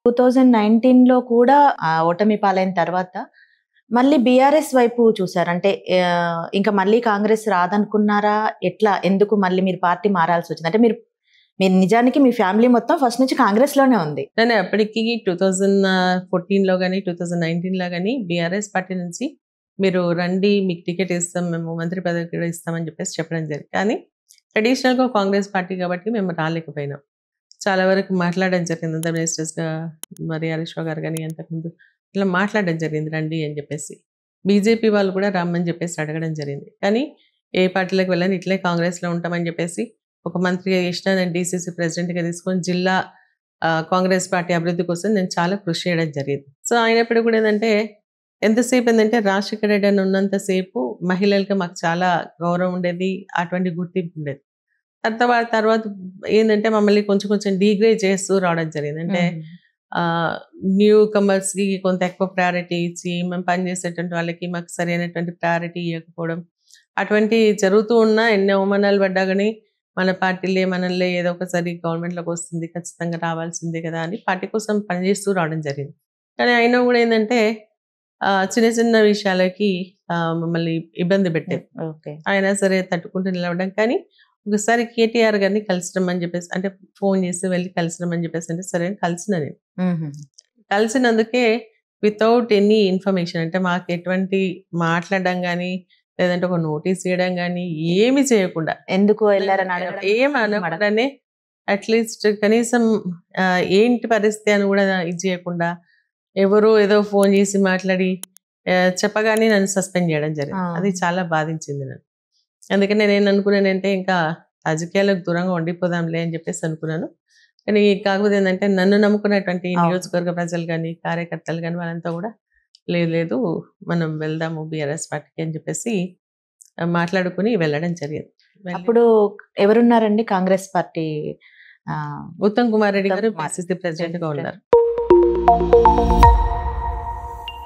2019లో కూడా ఓటమి పాలైన తర్వాత మళ్ళీ బీఆర్ఎస్ వైపు చూసారు. అంటే ఇంకా మళ్ళీ కాంగ్రెస్ రాదనుకున్నారా? ఎట్లా? ఎందుకు మళ్ళీ మీరు పార్టీ మారాల్సొచ్చింది? అంటే మీరు మీరు నిజానికి మీ ఫ్యామిలీ మొత్తం ఫస్ట్ నుంచి కాంగ్రెస్‌లోనే ఉంది. నేను అప్పటికి 2014లో గాని, 2019లో గాని బీఆర్ఎస్ పార్టీ నుంచి మీరు రండి, మీకు టికెట్ ఇస్తాం, మేము మంత్రి పదవి కూడా ఇస్తామని చెప్పేసి చెప్పడం జరిగింది. కానీ ట్రెడిషనల్‌గా కాంగ్రెస్ పార్టీ కాబట్టి మేము రాలేకపోయినాం. చాలా వరకు మాట్లాడడం జరిగింది. అంతా మినిస్టర్స్‌గా మరి హరీష్ రావు గారు గాని అంతకుముందు ఇలా మాట్లాడడం జరిగింది రండి అని చెప్పేసి. బీజేపీ వాళ్ళు కూడా రమ్మని చెప్పేసి అడగడం జరిగింది. కానీ ఏ పార్టీలోకి వెళ్ళను, ఇట్లే కాంగ్రెస్‌లో ఉంటామని చెప్పేసి ఒక మంత్రిగా చేసినా, నేను డీసీసీ ప్రెసిడెంట్‌గా తీసుకొని జిల్లా కాంగ్రెస్ పార్టీ అభివృద్ధి కోసం నేను చాలా కృషి చేయడం జరిగింది. సో, అయినప్పటికి కూడా ఏందంటే, ఎంతసేపు ఏందంటే రాజశేఖర రెడ్డి అని ఉన్నంత సేపు మహిళలకి మాకు చాలా గౌరవం ఉండేది. అటువంటి గుర్తింపు ఉండేది. తర్వాత ఏందంటే మమ్మల్ని కొంచెం కొంచెం డీగ్రేడ్ చేస్తూ రావడం జరిగింది. అంటే న్యూ కమర్స్‌కి కొంత ఎక్కువ ప్రయారిటీ ఇచ్చి, మేము పనిచేసేటువంటి వాళ్ళకి మాకు సరైనటువంటి ప్రయారిటీ ఇవ్వకపోవడం, అటువంటివి జరుగుతూ ఉన్నా ఎన్ని అవమానాలు పడ్డా గాని మన పార్టీలే మనల్ని ఏదో ఒకసారి గవర్నమెంట్‌లోకి వస్తుంది, ఖచ్చితంగా రావాల్సిందే కదా అని పార్టీ కోసం పనిచేస్తూ రావడం జరిగింది. కానీ అయినా కూడా ఏందంటే చిన్న చిన్న విషయాలకి మమ్మల్ని ఇబ్బంది పెట్టేది. ఓకే. అయినా సరే తట్టుకుంటూ నిలవడం. కానీ ఒకసారి కేటీఆర్ గారిని కలిసిరమ్మని చెప్పేసి, అంటే ఫోన్ చేసి వెళ్ళి కలిసిరమ్మని చెప్పేసి అంటే సరే అని కలిసిన నేను. కలిసినందుకే వితౌట్ ఎనీ ఇన్ఫర్మేషన్, అంటే మాకు ఎటువంటి మాట్లాడడం గానీ, లేదంటే ఒక నోటీస్ ఇవ్వడం గానీ ఏమి చేయకుండా, ఎందుకు వెళ్లారని అడగడం? ఏం అనకుండానే అట్లీస్ట్ కనీసం ఏంటి పరిస్థితి అని కూడా ఇది చేయకుండా, ఎవరో ఏదో ఫోన్ చేసి మాట్లాడి చెప్పగానే నన్ను సస్పెండ్ చేయడం జరిగింది. అది చాలా బాధించింది నన్ను. అందుకని నేను అనుకున్నానంటే ఇంకా రాజకీయాలకు దూరంగా ఉండిపోదాంలే అని చెప్పేసి అనుకున్నాను. కానీ కాకపోతే ఏంటంటే నన్ను నమ్ముకున్నటువంటి నియోజకవర్గ ప్రజలు కానీ, కార్యకర్తలు కానీ వాళ్ళంతా కూడా లేదు మనం వెళ్దాము బీఆర్ఎస్ పార్టీకి అని చెప్పేసి మాట్లాడుకుని వెళ్ళడం జరిగింది. అప్పుడు ఎవరున్నారండి కాంగ్రెస్ పార్టీ? ఉత్తమ్ కుమార్ రెడ్డి గారు పిసిసి ప్రెసిడెంట్ గా ఉన్నారు.